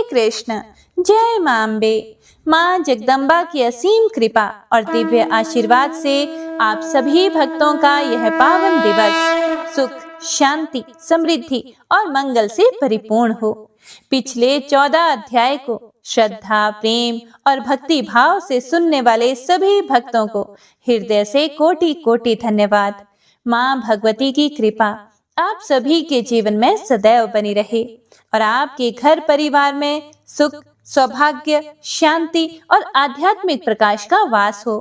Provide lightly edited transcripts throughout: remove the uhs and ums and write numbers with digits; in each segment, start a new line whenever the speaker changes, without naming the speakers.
कृष्ण। जय मां अम्बे। मां जगदम्बा की असीम कृपा और दिव्य आशीर्वाद से आप सभी भक्तों का यह पावन दिवस सुख, शांति, समृद्धि और मंगल से परिपूर्ण हो। पिछले 14 अध्याय को श्रद्धा, प्रेम और भक्ति भाव से सुनने वाले सभी भक्तों को हृदय से कोटि कोटि धन्यवाद। मां भगवती की कृपा आप सभी के जीवन में सदैव बनी रहे और आपके घर परिवार में सुख, सौभाग्य, शांति और आध्यात्मिक प्रकाश का वास हो।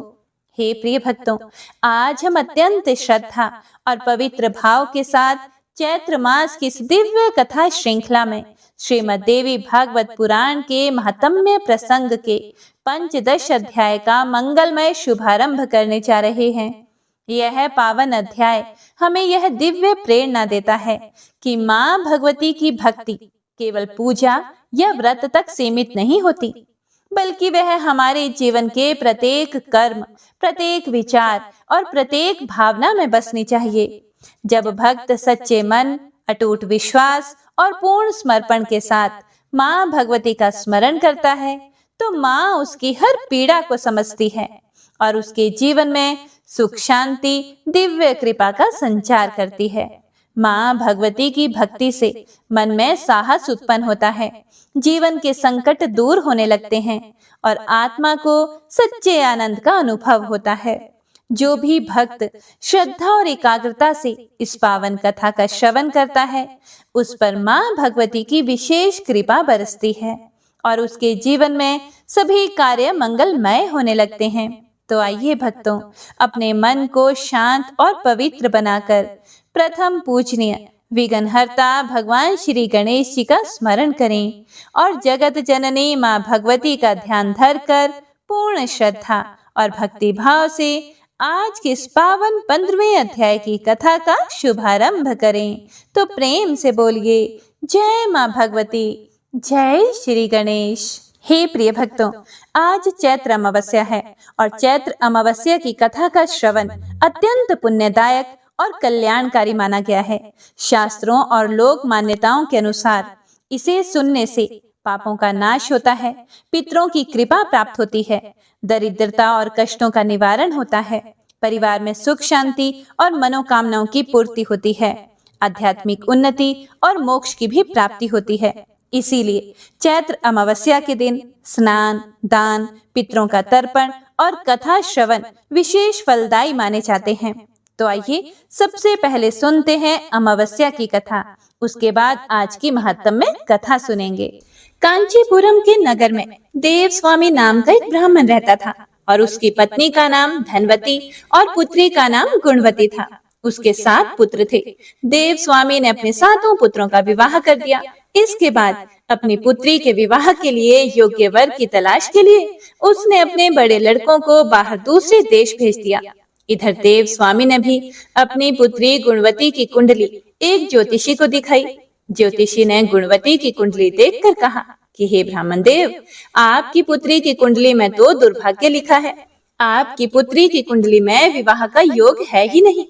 हे प्रिय भक्तों, आज हम अत्यंत श्रद्धा और पवित्र भाव के साथ चैत्र मास की इस दिव्य कथा श्रृंखला में श्रीमद् देवी भागवत पुराण के महात्म्य प्रसंग के पंचदश अध्याय का मंगलमय शुभारंभ करने जा रहे हैं। यह पावन अध्याय हमें यह दिव्य प्रेरणा देता है कि मां भगवती की भक्ति केवल पूजा या व्रत तक सीमित नहीं होती, बल्कि वह हमारे जीवन के प्रत्येक कर्म, प्रत्येक विचार और प्रत्येक भावना में बसनी चाहिए। जब भक्त सच्चे मन, अटूट विश्वास और पूर्ण समर्पण के साथ मां भगवती का स्मरण करता है, तो मां उसकी हर पीड़ा को समझती है और उसके जीवन में सुख, शांति, दिव्य कृपा का संचार करती है। मां भगवती की भक्ति से मन में साहस उत्पन्न होता है, जीवन के संकट दूर होने लगते हैं और आत्मा को सच्चे आनंद का अनुभव होता है। जो भी भक्त श्रद्धा और एकाग्रता से इस पावन कथा का श्रवण करता है, उस पर मां भगवती की विशेष कृपा बरसती है और उसके जीवन में सभी कार्य मंगलमय होने लगते हैं। तो आइए भक्तों, अपने मन को शांत और पवित्र बनाकर प्रथम पूजनीय विघ्नहर्ता भगवान श्री गणेश जी का स्मरण करें और जगत जननी मां भगवती का ध्यान धरकर पूर्ण श्रद्धा और भक्ति भाव से आज के इस पावन 15वें अध्याय की कथा का शुभारंभ करें। तो प्रेम से बोलिए जय मां भगवती, जय श्री गणेश। हे प्रिय भक्तों, आज चैत्र अमावस्या है और चैत्र अमावस्या की कथा का श्रवण अत्यंत पुण्यदायक और कल्याणकारी माना गया है। शास्त्रों और लोक मान्यताओं के अनुसार इसे सुनने से पापों का नाश होता है, पितरों की कृपा प्राप्त होती है, दरिद्रता और कष्टों का निवारण होता है, परिवार में सुख, शांति और मनोकामनाओं की पूर्ति होती है, आध्यात्मिक उन्नति और मोक्ष की भी प्राप्ति होती है। इसीलिए चैत्र अमावस्या के दिन स्नान, दान, पितरों का तर्पण और कथा श्रवण विशेष फलदायी माने जाते हैं। तो आइए सबसे पहले सुनते हैं अमावस्या की कथा, उसके बाद आज की महत्तम कथा सुनेंगे। कांचीपुरम के नगर में देव स्वामी नाम का एक ब्राह्मण रहता था और उसकी पत्नी का नाम धनवती और पुत्री का नाम गुणवती था। उसके 7 पुत्र थे। देव स्वामी ने अपने 7 पुत्रों का विवाह कर दिया। इसके बाद अपनी पुत्री के विवाह के लिए योग्य वर की तलाश के लिए उसने अपने बड़े लड़कों को बाहर दूसरे देश भेज दिया। इधर देव स्वामी ने भी अपनी पुत्री गुणवती की कुंडली एक ज्योतिषी को दिखाई। ज्योतिषी ने गुणवती की कुंडली देखकर कहा कि हे ब्राह्मण देव, आपकी पुत्री की कुंडली में तो दुर्भाग्य लिखा है। आपकी पुत्री की कुंडली में विवाह का योग है ही नहीं।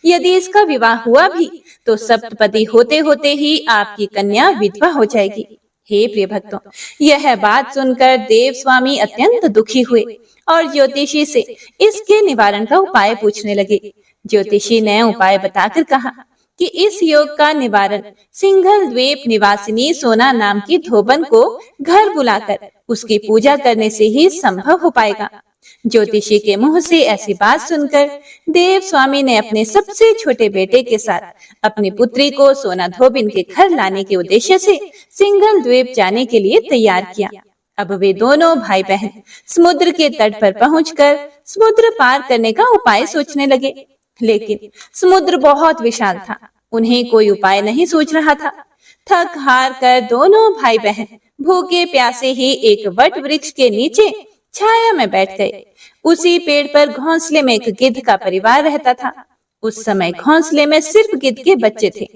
यदि इसका विवाह हुआ भी तो सप्तपदी होते होते ही आपकी कन्या विधवा हो जाएगी। हे प्रिय भक्तों, यह बात सुनकर देव स्वामी अत्यंत दुखी हुए और ज्योतिषी से इसके निवारण का उपाय पूछने लगे। ज्योतिषी ने उपाय बताकर कहा कि इस योग का निवारण सिंघल द्वीप निवासिनी सोना नाम की धोबन को घर बुलाकर उसकी पूजा करने से ही संभव हो पाएगा। ज्योतिषी के मुंह से ऐसी बात सुनकर देव स्वामी ने अपने सबसे छोटे बेटे के साथ अपनी पुत्री को सोना धोबिन के घर लाने के उद्देश्य से सिंघल द्वीप जाने के लिए तैयार किया। अब वे दोनों भाई बहन समुद्र के तट पर पहुंचकर समुद्र पार करने का उपाय सोचने लगे, लेकिन समुद्र बहुत विशाल था। उन्हें कोई उपाय नहीं सूझ रहा था। थक हार कर दोनों भाई बहन भूखे प्यासे ही एक वट वृक्ष के नीचे छाया में बैठ गए। उसी पेड़ पर घोंसले में एक गिद्ध का परिवार रहता था। उस समय घोंसले में सिर्फ गिद्ध के बच्चे थे।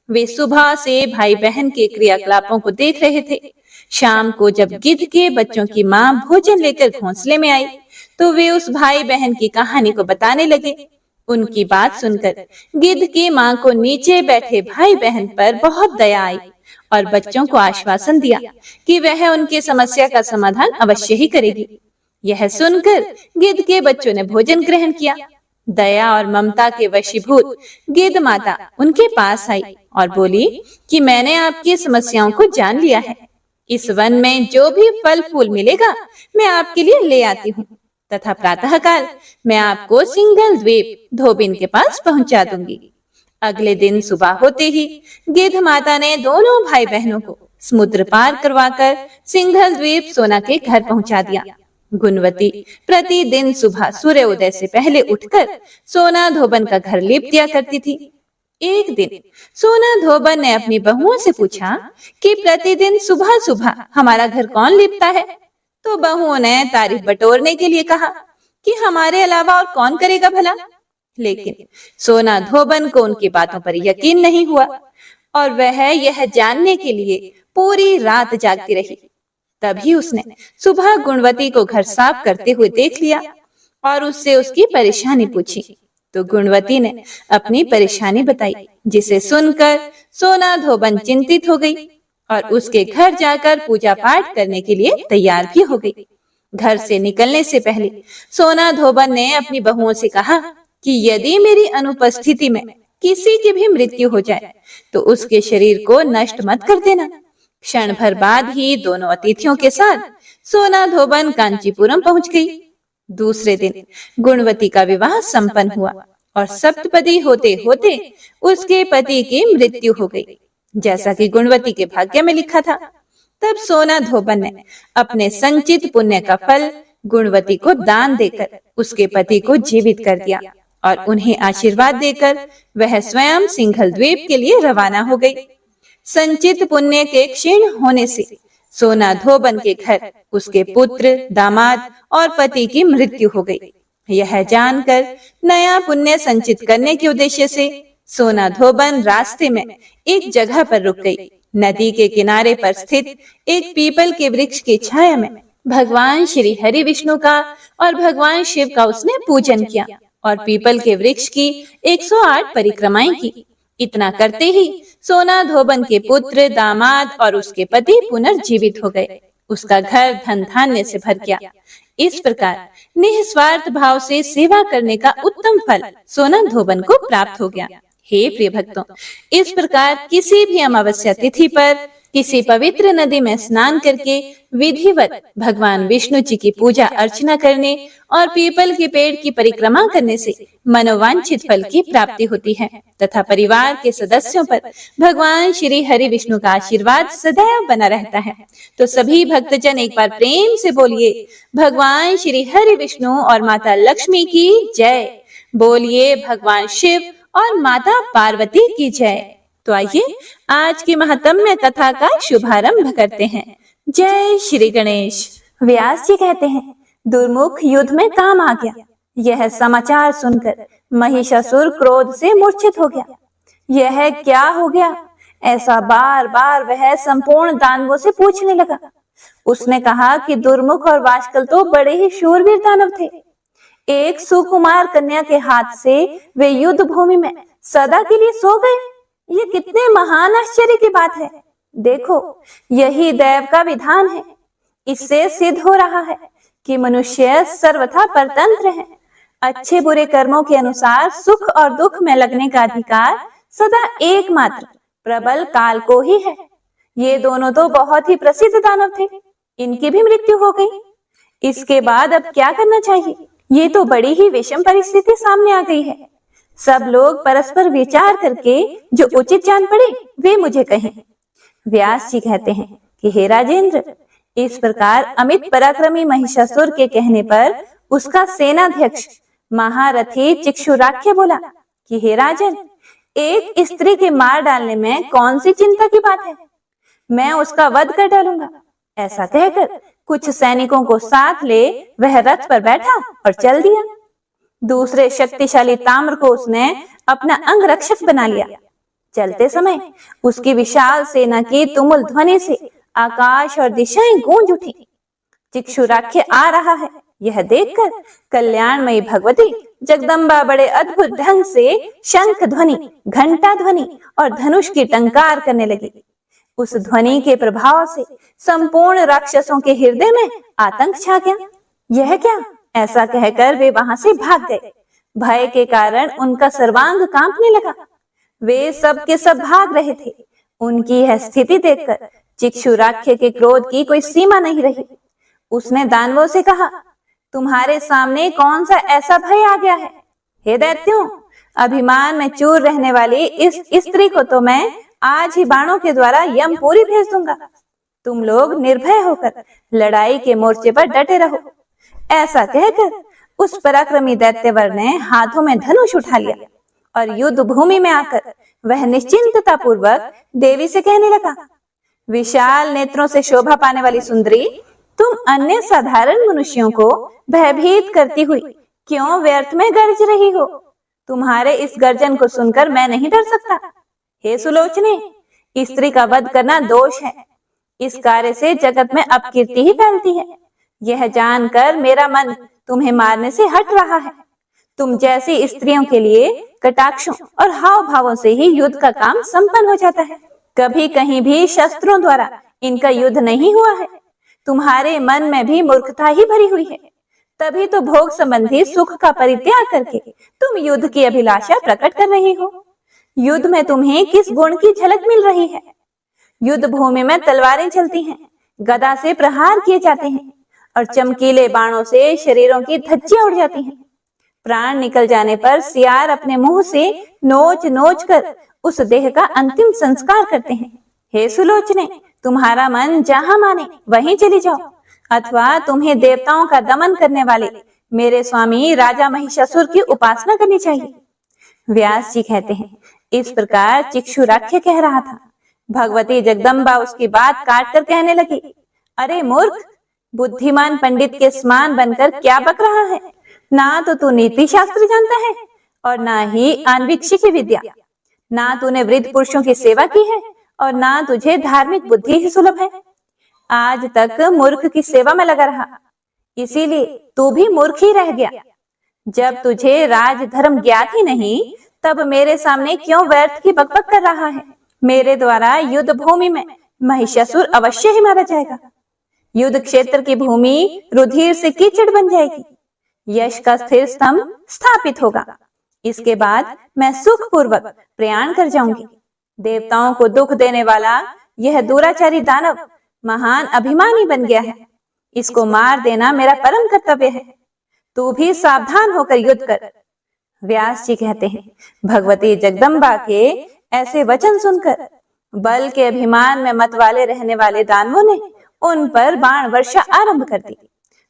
वे सुबह से भाई बहन के क्रियाकलापों को देख रहे थे। शाम को जब गिद्ध के बच्चों की माँ भोजन लेकर घोंसले में आई तो वे उस भाई बहन की कहानी को बताने लगे। उनकी बात सुनकर गिद्ध की माँ को नीचे बैठे भाई बहन पर बहुत दया आई और बच्चों को आश्वासन दिया कि वह उनकी समस्या का समाधान अवश्य ही करेगी। यह सुनकर गिद्ध के बच्चों ने भोजन ग्रहण किया। दया और ममता के वशीभूत गिद्ध माता उनके पास आई और बोली कि मैंने आपकी समस्याओं को जान लिया है। इस वन में जो भी फल फूल मिलेगा मैं आपके लिए ले आती हूँ तथा प्रातःकाल मैं आपको सिंघल द्वीप धोबिन के पास पहुंचा दूंगी। अगले दिन सुबह होते ही गिद्ध माता ने दोनों भाई बहनों को समुद्र पार करवाकर सिंघल द्वीप सोना के घर पहुंचा दिया। गुणवती प्रतिदिन सुबह सूर्योदय से पहले उठकर सोना धोबन का घर लीप दिया करती थी। एक दिन सोना धोबन ने अपनी बहुओं से पूछा कि प्रतिदिन सुबह सुबह हमारा घर कौन लीपता है? तो बहुओं ने तारीफ बटोरने के लिए कहा कि हमारे अलावा और कौन करेगा भला। लेकिन सोना धोबन को उनकी बातों पर यकीन नहीं हुआ और वह यह जानने के लिए पूरी रात जागती रही। तभी उसने सुबह गुणवती को घर साफ करते हुए देख लिया और उससे उसकी परेशानी पूछी। तो गुणवती ने अपनी परेशानी बताई, जिसे सुनकर सोना धोबन चिंतित हो गई और उसके घर जाकर पूजा पाठ करने के लिए तैयार भी हो गई। घर से निकलने से पहले सोना धोबन ने अपनी बहुओं से कहा कि यदि मेरी अनुपस्थिति में किसी की भी मृत्यु हो जाए तो उसके शरीर को नष्ट मत कर देना। क्षण भर बाद ही दोनों अतिथियों के साथ सोना धोबन कांचीपुरम पहुंच गई। दूसरे दिन गुणवती का विवाह संपन्न हुआ और सप्तपदी होते होते उसके पति की मृत्यु हो गई, जैसा कि गुणवती के भाग्य में लिखा था। तब सोना धोबन ने अपने संचित पुण्य का फल गुणवती को दान देकर उसके पति को जीवित कर दिया और उन्हें आशीर्वाद देकर वह स्वयं सिंघल द्वीप के लिए रवाना हो गई। संचित पुण्य के क्षीण होने से सोना धोबन के घर उसके पुत्र, दामाद और पति की मृत्यु हो गई। यह जानकर नया पुण्य संचित करने के उद्देश्य से सोना धोबन रास्ते में एक जगह पर रुक गई। नदी के किनारे पर स्थित एक पीपल के वृक्ष की छाया में भगवान श्री हरि विष्णु का और भगवान शिव का उसने पूजन किया और पीपल के वृक्ष की 108 परिक्रमाएं की। इतना करते ही सोना धोबन के पुत्र, दामाद और उसके पति पुनर्जीवित हो गए। उसका घर धन धान्य से भर गया। इस प्रकार निस्वार्थ भाव से सेवा करने का उत्तम फल सोना धोबन को प्राप्त हो गया। हे प्रिय भक्तों, इस प्रकार किसी भी अमावस्या तिथि पर किसी पवित्र नदी में स्नान करके विधिवत भगवान विष्णु जी की पूजा अर्चना करने और पीपल के पेड़ की परिक्रमा करने से मनोवांछित फल की प्राप्ति होती है तथा परिवार के सदस्यों पर भगवान श्री हरि विष्णु का आशीर्वाद सदैव बना रहता है। तो सभी भक्तजन एक बार प्रेम से बोलिए, भगवान श्री हरि विष्णु और माता लक्ष्मी की जय। बोलिए, भगवान शिव और माता पार्वती की जय। तो आइए आज की महात्म्य कथा का शुभारंभ करते हैं। जय श्री गणेश। व्यास जी कहते हैं, दुर्मुख युद्ध में काम आ गया। यह समाचार सुनकर महिषासुर क्रोध से मूर्छित हो गया। यह क्या हो गया? ऐसा बार बार वह संपूर्ण दानवों से पूछने लगा। उसने कहा कि दुर्मुख और वाशकल तो बड़े ही शूरवीर दानव थे। एक सुकुमार कन्या के हाथ से वे युद्ध भूमि में सदा के लिए सो गए। ये कितने महान आश्चर्य की बात है। देखो, यही दैव का विधान है। इससे सिद्ध हो रहा है कि मनुष्य सर्वथा परतंत्र है। अच्छे बुरे कर्मों के अनुसार सुख और दुख में लगने का अधिकार सदा एकमात्र प्रबल काल को ही है। ये दोनों तो बहुत ही प्रसिद्ध दानव थे, इनकी भी मृत्यु हो गई। इसके बाद अब क्या करना चाहिए? ये तो बड़ी ही विषम परिस्थिति सामने आ गई है। सब लोग परस्पर विचार करके जो उचित जान पड़े वे मुझे कहें। व्यास जी कहते हैं कि हे राजेंद्र, इस प्रकार अमित पराक्रमी महिषासुर के कहने पर उसका सेनाध्यक्ष महारथी चिक्षुराख्य बोला कि हे राजन, एक स्त्री के मार डालने में कौन सी चिंता की बात है, मैं उसका वध कर डालूंगा। ऐसा कहकर कुछ सैनिकों को साथ ले वह रथ पर बैठा और चल दिया। दूसरे शक्तिशाली ताम्र को उसने अपना अंग रक्षक बना लिया। चलते समय उसकी विशाल सेना की तुमुल ध्वनि से आकाश और दिशाएं गूंज उठी। चिक्षुराख्य आ रहा है, यह देखकर कल्याणमयी भगवती जगदम्बा बड़े अद्भुत ढंग से शंख ध्वनि, घंटा ध्वनि और धनुष की टंकार करने लगी। उस ध्वनि के प्रभाव से संपूर्ण राक्षसों के हृदय में आतंक छा गया। यह क्या? ऐसा कहकर वे वहां से भाग गए। भय के कारण उनका सर्वांग कांपने लगा। वे सब के सब भाग रहे थे। उनकी यह स्थिति देखकर चिक्षुराख्य के क्रोध की कोई सीमा नहीं रही। उसने दानवों से कहा, तुम्हारे सामने कौन सा ऐसा भय आ गया है? हे दैत्यों, अभिमान में चूर रहने वाली इस स्त्री को तो मैं आज ही बाणों के द्वारा यमपुरी भेज दूंगा। तुम लोग निर्भय होकर लड़ाई के मोर्चे पर डटे रहो। ऐसा कहकर उस पराक्रमी दैत्यवर ने हाथों में धनुष उठा लिया और युद्ध भूमि में आकर वह निश्चिंतता पूर्वक देवी से कहने लगा, विशाल नेत्रों से शोभा पाने वाली सुंदरी, तुम अन्य साधारण मनुष्यों को भयभीत करती हुई क्यों व्यर्थ में गर्ज रही हो? तुम्हारे इस गर्जन को सुनकर मैं नहीं डर सकता। हे सुलोचने, स्त्री का वध करना दोष है। इस कार्य से जगत में अपकीर्ति ही फैलती है। यह जानकर मेरा मन तुम्हें मारने से हट रहा है। तुम जैसी स्त्रियों के लिए कटाक्षों और हाव भावों से ही युद्ध का काम संपन्न हो जाता है। कभी कहीं भी शस्त्रों द्वारा इनका युद्ध नहीं हुआ है। तुम्हारे मन में भी मूर्खता ही भरी हुई है। तभी तो भोग संबंधी सुख का परित्याग करके तुम युद्ध की अभिलाषा प्रकट कर रही हो। युद्ध में तुम्हें किस गुण की झलक मिल रही है? युद्ध भूमि में तलवारें चलती हैं, गदा से प्रहार किए जाते हैं और चमकीले बाणों से शरीरों की धज्जियां उड़ जाती हैं। प्राण निकल जाने पर सियार अपने मुंह से नोच नोच कर उस देह का अंतिम संस्कार करते हैं। हे सुलोचने, तुम्हारा मन जहां माने वहीं चली जाओ, अथवा तुम्हें देवताओं का दमन करने वाले मेरे स्वामी राजा महिषासुर की उपासना करनी चाहिए। व्यास जी कहते हैं, इस प्रकार चिक्षुराख्य कह रहा था। भगवती जगदम्बा उसकी बात काट कर कहने लगी, अरे मूर्ख, बुद्धिमान पंडित के समान बनकर क्या बक रहा है? ना तो तू नीति शास्त्र जानता है और ना ही आन्वीक्षिक विद्या। ना तूने वृद्ध पुरुषों की सेवा की है और ना तुझे धार्मिक बुद्धि ही सुलभ है। आज तक मूर्ख की सेवा में लगा रहा, इसीलिए तू भी मूर्ख ही रह गया। जब तुझे राजधर्म ज्ञात ही नहीं, तब मेरे सामने क्यों व्यर्थ की बकबक कर रहा है? मेरे द्वारा युद्ध भूमि में महिषासुर अवश्य ही मारा जाएगा। युद्ध क्षेत्र की भूमि रुधिर से कीचड़ बन जाएगी। यश का स्थिर स्तंभ स्थापित होगा। इसके बाद मैं सुखपूर्वक प्रयाण कर जाऊंगी। देवताओं को दुख देने वाला यह दुराचारी दानव महान अभिमानी बन गया है। इसको मार देना मेरा परम कर्तव्य है। तू भी सावधान होकर युद्ध कर। व्यास जी कहते हैं, भगवती जगदम्बा के ऐसे वचन सुनकर बल के अभिमान में मत वाले रहने वाले दानवों ने उन पर बाण वर्षा आरंभ कर दी,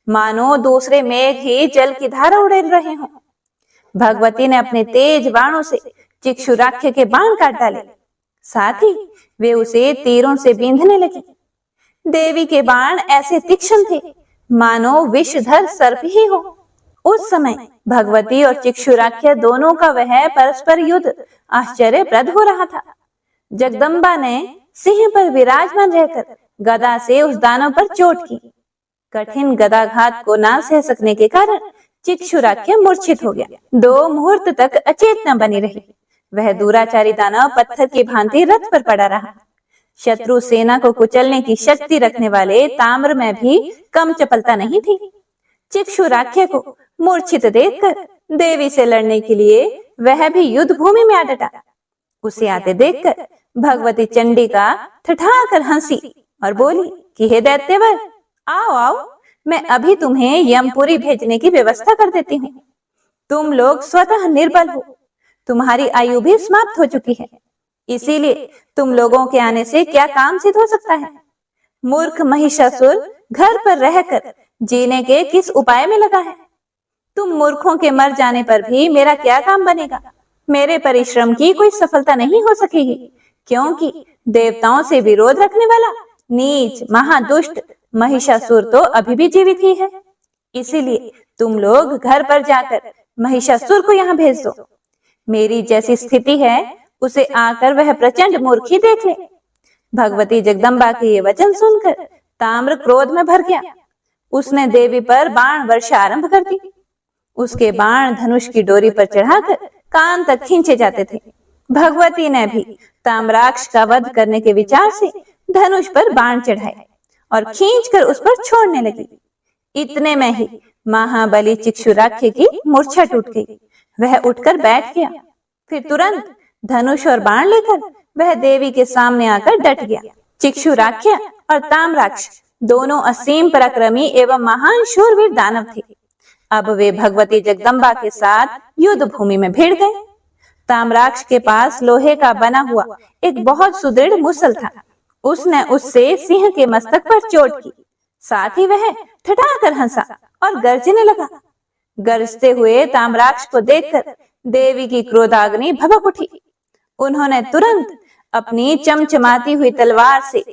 मानो दूसरे मेघ ही जल की धारा उड़ेल रहे हों। भगवती ने अपने तेज बाणों से चिक्षुराख्य के बाण काट डाले, साथ ही वे उसे तीरों से बींधने लगी। देवी के बाण ऐसे तीक्ष्ण थे मानो विषधर सर्प ही हो। उस समय भगवती और चिक्षुराख्य दोनों का वह परस्पर युद्ध आश्चर्यप्रद हो रहा था। जगदम्बा ने सिंह पर विराजमान रहकर गदा से उस दानव पर चोट की। कठिन गदाघात को ना सह सकने के कारण चिक्षुराख्य मूर्छित हो गया। 2 मुहूर्त तक अचेत न बनी रही। वह दुराचारी दानव पत्थर की भांति रथ पर पड़ा रहा। शत्रु सेना को कुचलने की शक्ति रखने वाले ताम्र में भी कम चपलता नहीं थी। चिक्षुराख्य को मूर्छित देखकर देवी से लड़ने के लिए वह भी युद्ध भूमि में आ डटा। उसे आते देखकर भगवती चंडिका ठठाकर हंसी और बोली कि हे दैत्यवर, आओ आओ, मैं अभी तुम्हें यमपुरी भेजने की व्यवस्था कर देती हूँ। तुम लोग स्वतः निर्बल हो, तुम्हारी आयु भी समाप्त हो चुकी है, इसीलिए तुम लोगों के आने से क्या काम सिद्ध हो सकता है? मूर्ख महिषासुर घर पर रहकर जीने के किस उपाय में लगा है? तुम मूर्खों के मर जाने पर भी मेरा क्या काम बनेगा? मेरे परिश्रम की कोई सफलता नहीं हो सकेगी, क्योंकि देवताओं से विरोध रखने वाला नीच महादुष्ट महिषासुर तो अभी भी जीवित ही है। इसीलिए तुम लोग घर पर जाकर महिषासुर को यहाँ भेज दो। मेरी जैसी स्थिति है उसे आकर वह प्रचंड मूर्ख ही देख ले। भगवती जगदम्बा के ये वचन सुनकर ताम्र क्रोध में भर गया। उसने देवी पर बाण वर्षा आरंभ कर दी। उसके बाण धनुष की डोरी पर चढ़ाकर कान तक खींचे जाते थे। भगवती ने भी ताम्राक्ष का वध करने के विचार से धनुष पर बाण चढ़ाए और खींचकर उस पर छोड़ने लगी। इतने में ही महाबली चिक्षुराख्य की मूर्छा टूट गई। वह उठकर बैठ गया। फिर तुरंत धनुष और बाण लेकर वह देवी के सामने आकर डट गया। चिक्षुराख्य और ताम्राक्ष दोनों असीम पराक्रमी एवं महान शूरवीर दानव थे। अब वे भगवती जगदम्बा के साथ युद्ध भूमि में भिड़ गए। ताम्राक्ष के पास लोहे का बना हुआ एक बहुत सुदृढ़ मुसल था। उसने उससे सिंह के मस्तक पर चोट की। साथ ही वह ठठाकर हंसा और गरजने लगा। गरजते हुए ताम्राक्ष को देखकर देवी की क्रोधाग्नि भभक उठी। उन्होंने तुरंत अपनी चमचमाती हुई तलवार से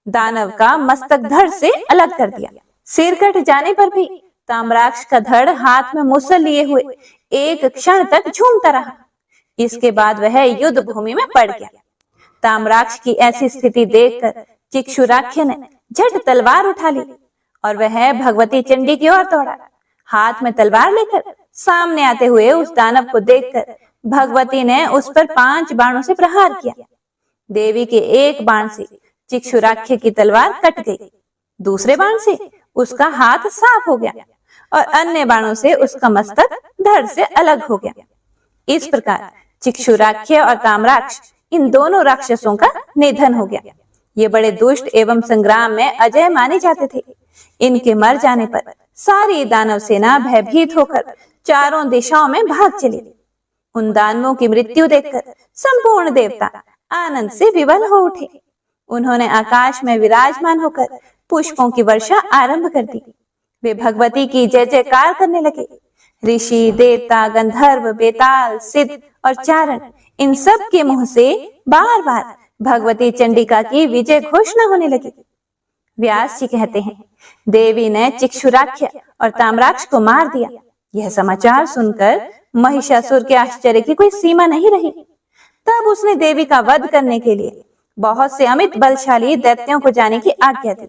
दानव का मस्तक धड़ से अलग कर दिया। सिर कट जाने पर भी ताम्राक्ष का धड़ हाथ में मुसल लिए हुए एक क्षण तक झूमता रहा। इसके बाद वह युद्ध भूमि में पड़ गया। ताम्राक्ष की ऐसी स्थिति देखकर चिक्षुराख्य ने झट तलवार उठा ली और वह भगवती चंडी की ओर दौड़ा। हाथ में तलवार लेकर सामने आते हुए उस दानव को देखकर भगवती ने उस पर 5 बाणों से प्रहार किया। देवी के एक बाण से चिक्षुराख्य की तलवार कट गई। दूसरे बाण से उसका हाथ साफ हो गया और अन्य बाणों से उसका मस्तक धड़ से अलग हो गया। इस प्रकार चिक्षुराख्य और ताम्राक्ष इन दोनों राक्षसों का निधन हो गया। ये बड़े दुष्ट एवं संग्राम में अजय माने जाते थे। इनके मर जाने पर सारी दानव सेना भयभीत होकर चारों दिशाओं में भाग चली। उन दानवों की मृत्यु देखकर संपूर्ण देवता आनंद से विवल हो उठे। उन्होंने आकाश में विराजमान होकर पुष्पों की वर्षा आरंभ कर दी। वे भगवती की जय जयकार करने लगे। ऋषि, देवता, गंधर्व, बेताल, सिद्ध और चारण इन सब के मुंह से बार बार भगवती चंडिका की विजय घोषणा होने लगी। व्यास जी कहते हैं, देवी ने चिक्षुराख्य और ताम्राक्ष को मार दिया। यह समाचार सुनकर महिषासुर के आश्चर्य की कोई सीमा नहीं रही। तब उसने देवी का वध करने के लिए बहुत से अमित बलशाली दैत्यों को जाने की आज्ञा दी।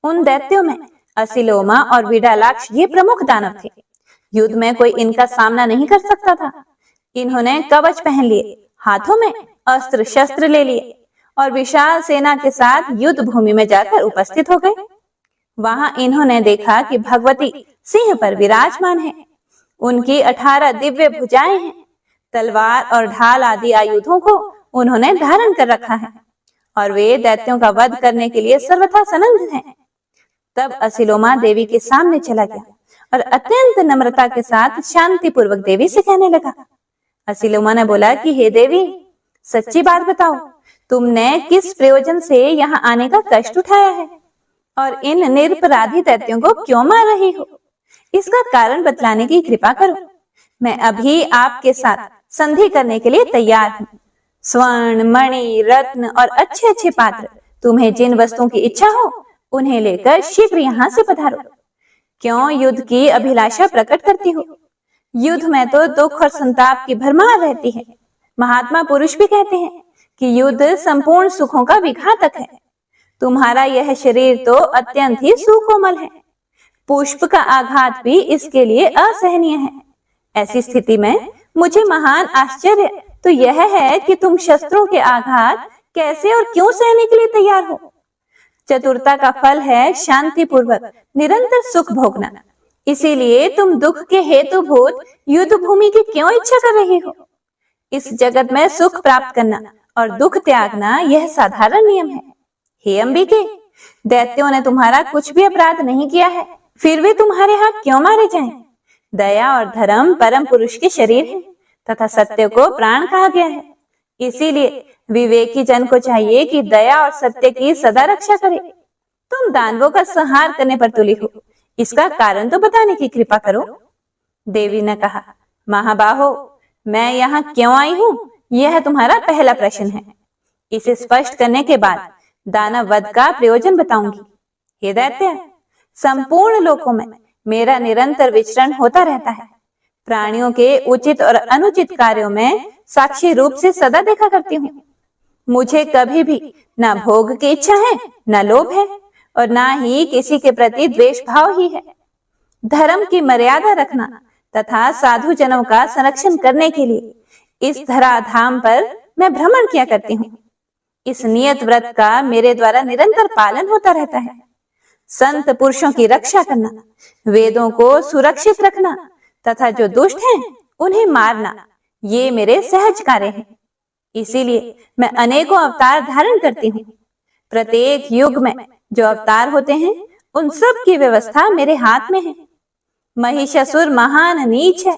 उन दैत्यों में असिलोमा और विडालाक्ष ये प्रमुख दानव थे। युद्ध में कोई इनका सामना नहीं कर सकता था। इन्होंने कवच पहन लिए, हाथों में अस्त्र शस्त्र ले लिए और विशाल सेना के साथ युद्ध भूमि में जाकर उपस्थित हो गए। वहां इन्होंने देखा कि भगवती सिंह पर विराजमान है। उनकी 18 दिव्य भुजाएं हैं। तलवार और ढाल आदि आयुधों को उन्होंने धारण कर रखा है और वे दैत्यों का वध करने के लिए सर्वथा सनन्ध हैं। तब असिलोमा देवी के सामने चला गया और अत्यंत नम्रता के साथ शांति पूर्वक देवी से कहने लगा। असिलोमा ने बोला कि हे देवी, सच्ची बात बताओ, तुमने किस प्रयोजन से यहाँ आने का कष्ट उठाया है और इन निरपराधी दैत्यों को क्यों मार रही हो? इसका कारण बतलाने की कृपा करो। मैं अभी आपके साथ संधि करने के लिए तैयार हूँ। स्वर्ण, मणि, रत्न और अच्छे अच्छे पात्र, तुम्हें जिन वस्तुओं की इच्छा हो उन्हें लेकर शीघ्र यहाँ से पधारो। क्यों युद्ध की अभिलाषा प्रकट करती हो? युद्ध में तो दुख और संताप की भरमार रहती है। महात्मा पुरुष भी कहते हैं कि युद्ध संपूर्ण सुखों का विघातक है। तुम्हारा यह शरीर तो अत्यंत ही सुकोमल है। पुष्प का आघात भी इसके लिए असहनीय है। ऐसी स्थिति में मुझे महान आश्चर्य तो यह है कि तुम शस्त्रों के आघात कैसे और क्यों सहने के लिए तैयार हो। चतुरता का फल है शांति पूर्वक निरंतर सुख भोगना। इसीलिए तुम दुख के हेतुभूत युद्ध भूमि की क्यों इच्छा कर रही हो? इस जगत में सुख प्राप्त करना और दुख त्यागना यह साधारण नियम है। हे अंबिके, दैत्यों ने तुम्हारा कुछ भी अपराध नहीं किया है, फिर वे तुम्हारे हाथ क्यों मारे जाएं? दया और धर्म परम पुरुष के शरीर है तथा सत्य को प्राण कहा गया है। इसीलिए विवेकी जन को चाहिए कि दया और सत्य की सदा रक्षा करे। तुम दानवों का संहार करने पर तुली हो, इसका कारण तो बताने की कृपा करो। देवी ने कहा, महाबाहो, मैं यहाँ क्यों आई हूँ, यह तुम्हारा पहला प्रश्न है। इसे स्पष्ट करने के बाद दानव वध का प्रयोजन बताऊंगी। हे दैत्य, संपूर्ण लोकों में मेरा निरंतर विचरण होता रहता है। प्राणियों के उचित और अनुचित कार्यों में साक्षी रूप से सदा देखा करती हूँ। मुझे कभी भी न भोग की इच्छा है, न लोभ है और न ही किसी के प्रति द्वेष भाव ही है। धर्म की मर्यादा रखना तथा साधु जनों का संरक्षण करने के लिए इस धराधाम पर मैं भ्रमण किया करती हूँ। इस नियत व्रत का मेरे द्वारा निरंतर पालन होता रहता है। संत पुरुषों की रक्षा करना, वेदों को सुरक्षित रखना तथा जो दुष्ट हैं उन्हें मारना, ये मेरे सहज कार्य हैं। इसीलिए मैं अनेकों अवतार धारण करती हूँ। प्रत्येक युग में जो अवतार होते हैं उन सब की व्यवस्था मेरे हाथ में है। महिषासुर महान नीच है।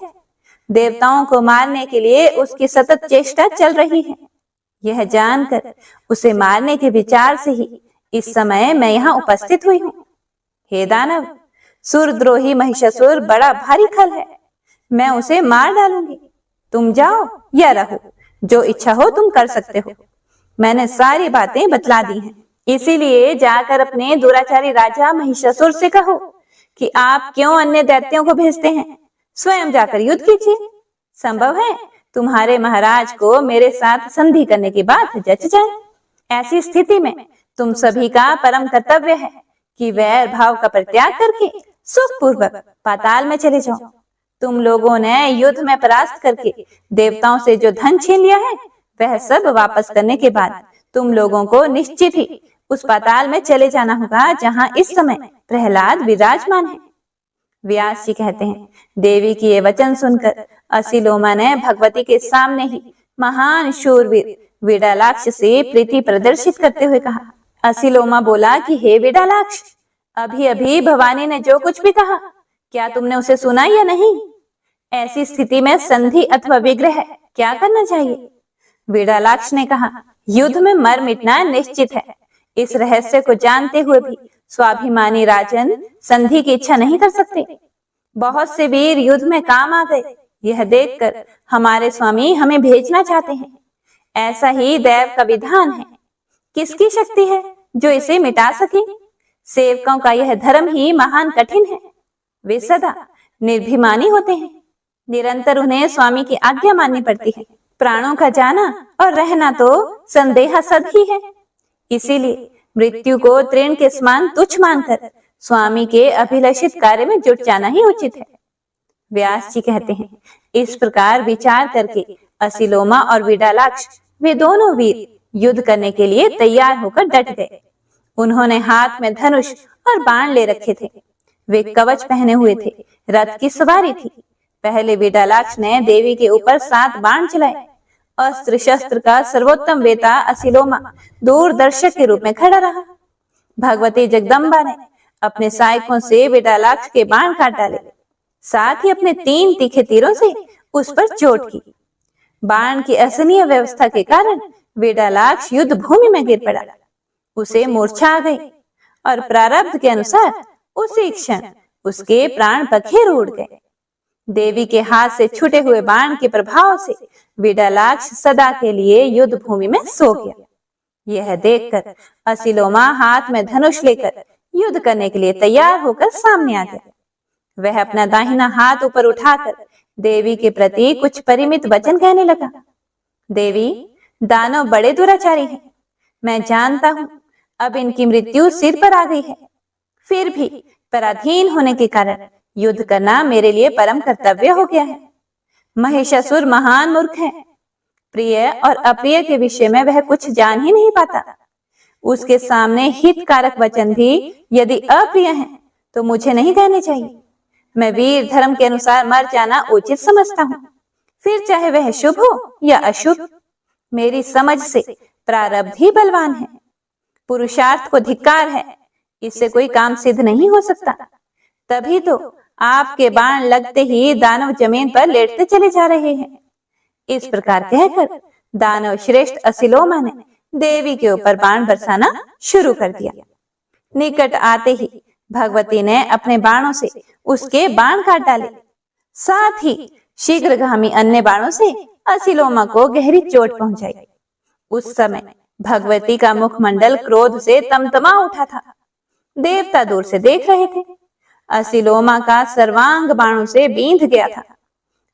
देवताओं को मारने के लिए उसकी सतत चेष्टा चल रही है। यह जानकर उसे मारने के विचार से ही इस समय मैं यहाँ उपस्थित हुई हूँ। हे दानव, सुरद्रोही महिषासुर बड़ा भारी खल है। मैं उसे मार डालूंगी। तुम जाओ या रहो, जो इच्छा हो तुम कर सकते हो। मैंने सारी बातें बतला दी हैं। इसीलिए जाकर अपने दुराचारी राजा महिषासुर से कहो कि आप क्यों अन्य दैत्यों को भेजते हैं, स्वयं जाकर युद्ध कीजिए। संभव है तुम्हारे महाराज को मेरे साथ संधि करने की बात जच जाए। ऐसी स्थिति में तुम सभी का परम कर्तव्य है कि वैर भाव का परित्याग करके सुखपूर्वक पाताल में चले जाओ। तुम लोगों ने युद्ध में परास्त करके देवताओं से जो धन छीन लिया है वह सब वापस करने के बाद तुम लोगों को निश्चित ही उस पाताल में चले जाना होगा जहां इस समय प्रहलाद विराजमान है। व्यास जी कहते हैं, देवी की ये वचन सुनकर असिलोमा ने भगवती के सामने ही महान शूरवीर विडालाक्ष से प्रीति प्रदर्शित करते हुए कहा। असिलोमा बोला कि हे विडालाक्ष, अभी अभी भवानी ने जो कुछ भी कहा क्या तुमने उसे सुना या नहीं? ऐसी स्थिति में संधि अथवा विग्रह क्या करना चाहिए? विडालाक्ष ने कहा, युद्ध में मर मिटना निश्चित है। इस रहस्य को जानते हुए भी स्वाभिमानी राजन संधि की इच्छा नहीं कर सकते। बहुत से वीर युद्ध में काम आ गए, यह देखकर हमारे स्वामी हमें भेजना चाहते हैं। ऐसा ही दैव का विधान है। किसकी शक्ति है जो इसे मिटा सके? सेवकों का यह धर्म ही महान कठिन है। वे सदा निर्भिमानी होते हैं। निरंतर उन्हें स्वामी की आज्ञा माननी पड़ती है। प्राणों का जाना और रहना तो संदेहास्पद ही है। इसीलिए मृत्यु को तृण के समान तुच्छ मानकर स्वामी के अभिलषित कार्य में जुट जाना ही उचित है। व्यास जी कहते हैं, इस प्रकार विचार करके असिलोमा और विडालाक्ष वे दोनों वीर युद्ध करने के लिए तैयार होकर डट गए। उन्होंने हाथ में धनुष और बाण ले रखे थे। वे कवच पहने हुए थे। रथ की सवारी थी। पहले विडालाक्ष ने देवी के ऊपर 7 बाण चलाए। अस्त्र शस्त्र का सर्वोत्तम वेता असिलोमा दूरदर्शक के रूप में खड़ा रहा। भगवती जगदम्बा ने अपने सहायकों से विडालाक्ष के बाण काट डाले। साथ ही अपने 3 तीखे तीरों से उस पर चोट की। बाण की असहनीय व्यवस्था के कारण विडालाक्ष युद्ध भूमि में गिर पड़ा। उसे मूर्छा आ गई और प्रारब्ध के अनुसार उसी क्षण उसके प्राण पखेरु उड़ गए। देवी के हाथ से छूटे हुए बाण के प्रभाव से विडालाक्ष सदा के लिए युद्ध भूमि में सो गया। यह देखकर असिलोमा हाथ में धनुष लेकर युद्ध करने के लिए तैयार होकर सामने आ गया। वह अपना दाहिना हाथ ऊपर उठाकर देवी के प्रति कुछ परिमित वचन कहने लगा। देवी, दानव बड़े दुराचारी हैं। मैं जानता हूं अब इनकी मृत्यु सिर पर आ गई है। फिर भी पराधीन होने के कारण युद्ध करना मेरे लिए परम कर्तव्य हो गया है। महिषासुर महान मूर्ख है। प्रिय और अप्रिय के विषय में वह कुछ जान ही नहीं पाता। उसके सामने हितकारक वचन भी यदि अप्रिय हैं तो मुझे नहीं कहने चाहिए। मैं वीर धर्म के अनुसार मर जाना उचित समझता हूँ, फिर चाहे वह शुभ हो या अशुभ। मेरी समझ से प्रारब्ध ही बलवान है। पुरुषार्थ को धिक्कार है, इससे कोई काम सिद्ध नहीं हो सकता। तभी तो आपके बाण लगते ही दानव जमीन पर लेटते चले जा रहे हैं। इस प्रकार कहकर दानव श्रेष्ठ असिलोमा ने देवी के ऊपर बाण बरसाना शुरू कर दिया। निकट आते ही भगवती ने अपने बाणों से उसके बाण काट डाले। साथ ही शीघ्रगामी अन्य बाणों से असिलोमा को गहरी चोट पहुंचाई। उस समय भगवती का मुखमंडल क्रोध से तमतमा उठा था। देवता दूर से देख रहे थे। असिलोमा का सर्वांग बाणों से बींध गया था।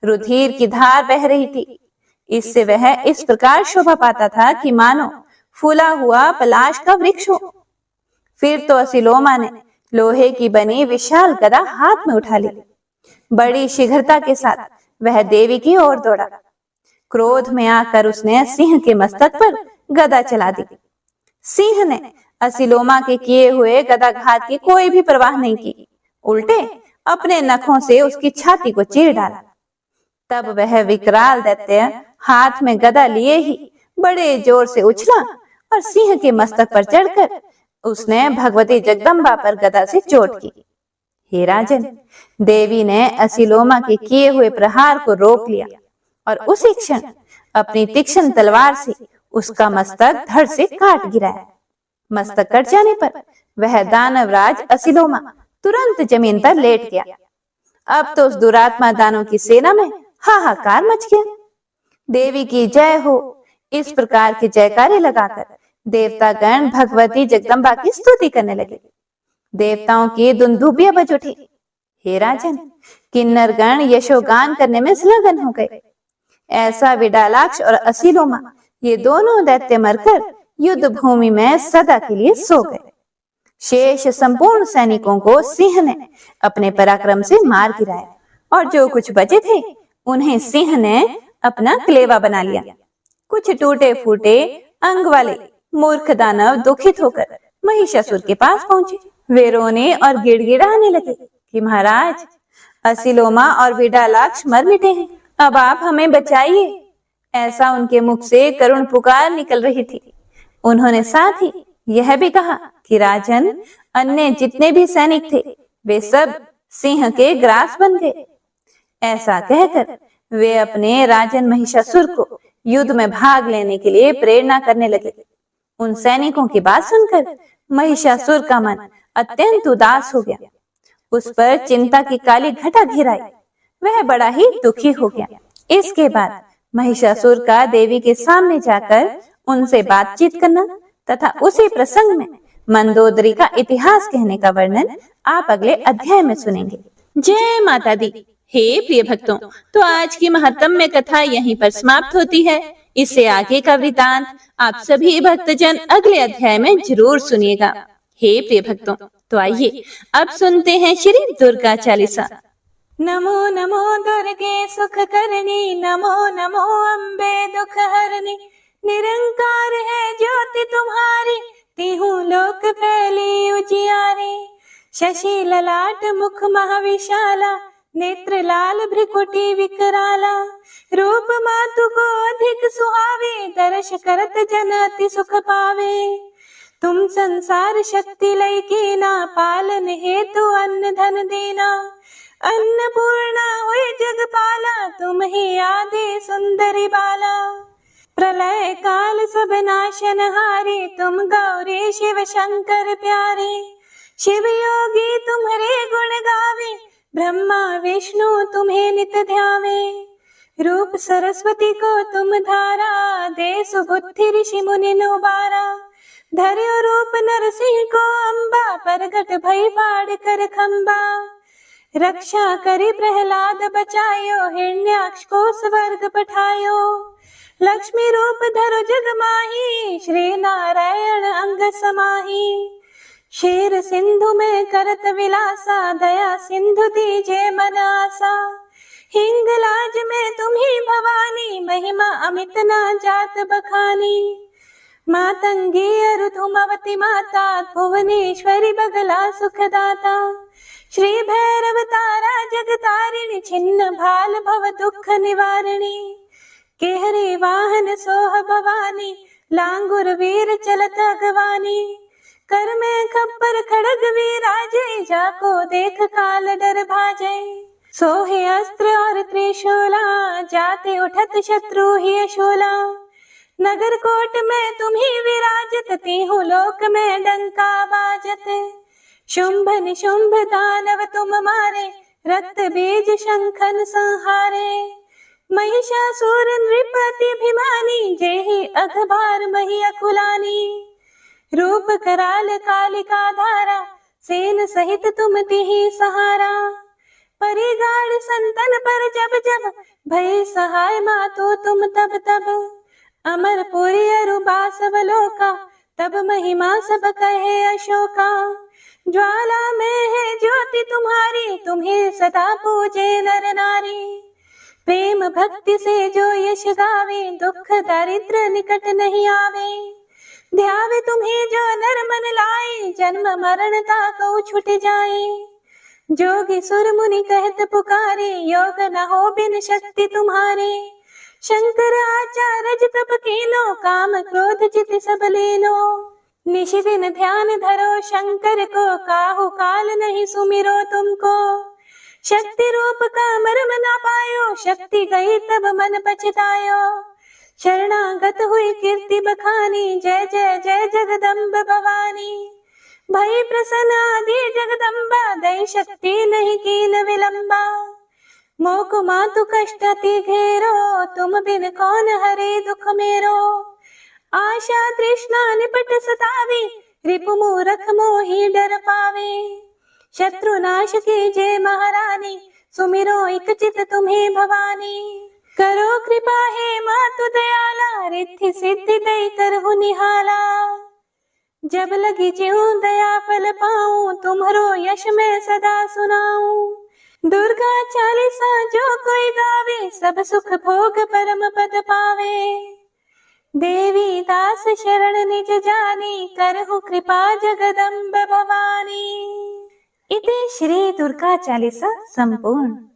रुधिर की धार बह रही थी। इससे वह इस प्रकार शोभा पाता था कि मानो फूला हुआ पलाश का वृक्ष हो। फिर तो असिलोमा ने लोहे की बनी विशाल गदा हाथ में उठा ली। बड़ी शीघ्रता के साथ वह देवी की ओर दौड़ा। क्रोध में आकर उसने सिंह के मस्तक पर गदा चला दी। सिंह ने असीलोमा के किए हुए गदाघात की कोई भी परवाह नहीं की, उल्टे अपने नखों से उसकी छाती को चीर डाला। तब वह विकराल दैत्य हाथ में गदा लिए ही बड़े जोर से उछला और सिंह के मस्तक पर चढ़कर उसने भगवती जगदम्बा पर गदा से चोट की। हे राजन, देवी ने असीलोमा के किए हुए प्रहार को रोक लिया और उसी क्षण अपनी तीक्ष्ण तलवार से उसका मस्तक धड़ से काट गिराया। मस्तक कट जाने पर वह दानवराज असीलोमा तुरंत जमीन पर लेट गया। अब तो उस दुरात्मा दानव की सेना में हाहाकार मच गया। देवी की जय हो, इस प्रकार के जयकारे लगाकर देवतागण भगवती जगदम्बा की स्तुति करने लगे। देवताओं की दुंदुभियां बज उठी। हे राजन, किन्नरगण यशोगान करने में संलग्न हो गए। ऐसा विडालाक्ष और असीलोमा ये दोनों दैत्य मरकर युद्ध भूमि में सदा के लिए सो गए। शेष संपूर्ण सैनिकों को सिंह ने अपने पराक्रम से मार गिराया और जो कुछ बचे थे उन्हें सिंह ने अपना कलेवा बना लिया। कुछ टूटे फूटे अंग वाले मूर्ख दानव दुखित होकर महिषासुर के पास पहुंचे। वे रोने और गिड़गिड़ाने लगे कि महाराज, असीलोमा और विडालाक्ष मर मिटे हैं, अब आप हमें बचाइए। ऐसा उनके मुख से करुण पुकार निकल रही थी। उन्होंने साथ ही यह भी कहा कि राजन, अन्य जितने भी सैनिक थे वे सब सिंह के ग्रास बन गए। ऐसा कहकर वे अपने राजन महिषासुर को युद्ध में भाग लेने के लिए प्रेरणा करने लगे। उन सैनिकों की बात सुनकर महिषासुर का मन अत्यंत उदास हो गया। उस पर चिंता की काली घटा घिर आई। वह बड़ा ही दुखी हो गया। इसके बाद महिषासुर का देवी के सामने जाकर उनसे बातचीत करना तथा उसी प्रसंग में मंदोदरी का इतिहास कहने का वर्णन आप अगले अध्याय में सुनेंगे। जय माता दी। हे प्रिय भक्तों, तो आज की महत्तम कथा यहीं पर समाप्त होती है। इससे आगे का वृतांत आप सभी भक्तजन अगले अध्याय में जरूर सुनिएगा। हे प्रिय भक्तों, तो आइए अब सुनते हैं श्री दुर्गा चालीसा। नमो नमो दुर्गे सुख करनी, नमो नमो अम्बे दुख हरनी। निरंकार है ज्योति तुम्हारी, तीहू लोक फैली उजियारी। शशि ललाट मुख महाविशाला, नेत्र लाल भ्रिकुटी विकराला। रूप मातु को अधिक सुहावे, दर्श करत जन अति सुख पावे। तुम संसार शक्ति लय कीना, पालन हेतु अन्न धन देना। अन्नपूर्णा हुई जगपाला, तुम ही आदि सुंदरी बाला। प्रलय काल सब नाशन हारे, तुम गौरी शिव शंकर प्यारे। शिव योगी तुम्हारे गुण गावे, ब्रह्मा विष्णु तुम्हें नित ध्यावे। रूप सरस्वती को तुम धारा, दे सुबुद्धि ऋषि मुनि नुबारा। धर्यो रूप नरसिंह को अम्बा, प्रगट भई फाड़ कर खंबा। रक्षा करी प्रहलाद बचायो, हिरण्याक्ष को स्वर्ग पठायो। लक्ष्मी रूप धरो जग माही, श्री नारायण अंग समाही। शेर सिंधु में करत विलासा, दया सिंधु दीजे मन आसा। हिंगलाज में तुम्ही भवानी, महिमा अमित ना जात बखानी। मातंगी अरु तुमवती माता, भुवनेश्वरी बगला सुखदाता। श्री भैरव तारा जगतारिणी, छिन्न भाल भव दुख निवारिणी। केहरे वाहन सोह भवानी, लांगुर वीर चलत अगवानी। कर में खप्पर खड़ग विराजे, जाको देख काल डर भाजे। सोहे अस्त्र और त्रिशूला, जाते उठत शत्रु ही शूला। नगर कोट में तुम्ही विराजत, तीहू लोक में डंका बाजत। शुंभ निशुंभ दानव तुम मारे, रक्त बीज शंखन संहारे। महिषासुर नृपति अभिमानी, जेहि अघभार मही अकुलानी। रूप कराल कालिका धारा, सेन सहित तुम तिहि सहारा। परिगाड़ संतन पर जब जब, भय सहाय मातो तुम तब तब। अमरपुरी अरु बासवलोका, तब महिमा सब कहे अशोका। ज्वाला में है ज्योति तुम्हारी, तुम्हें सदा पूजे नर नारी। प्रेम भक्ति से जो यश गावे, दुख दारिद्र निकट नहीं आवे। ध्यावे तुम्हें जो नर मन लाए, जन्म मरण ताको छूट जाए। जोगी सुर मुनि कहत पुकारे, योग न हो बिन शक्ति तुम्हारे। शंकर आचार्य तप कीनो, काम क्रोध चित सब लीनो। निश दिन ध्यान धरो शंकर को, काहू काल नहीं सुमिरो तुमको। शक्ति रूप का मर्म ना पायो, शक्ति गई तब मन पछतायो। शरणागत हुई कीर्ति बखानी, जय जय जय जगदम्ब भवानी। भई प्रसन्न आदि जगदम्बा, दई शक्ति नहीं कीन विलंबा। मोक मातु कष्ट अति घेरो, तुम बिन कौन हरे दुख मेरो। आशा तृष्णा निपट सतावी, रिपु मूरख मोहि डर पावे। शत्रु नाश कीजे महारानी, सुमिरो एक चित तुम्हें भवानी। करो कृपा हे मातु दयाला, रिद्धि सिद्धि दई करहु निहाला। जब लगी ज्यों दया फल पाऊं, तुम्हरो यश मैं सदा सुनाऊं। दुर्गा चालीसा जो कोई गावे, सब सुख भोग परम पद पावे। देवी दास शरण निज जानी, करहु कृपा जगदम्ब भवानी। इति श्री दुर्गा चालीसा संपूर्ण।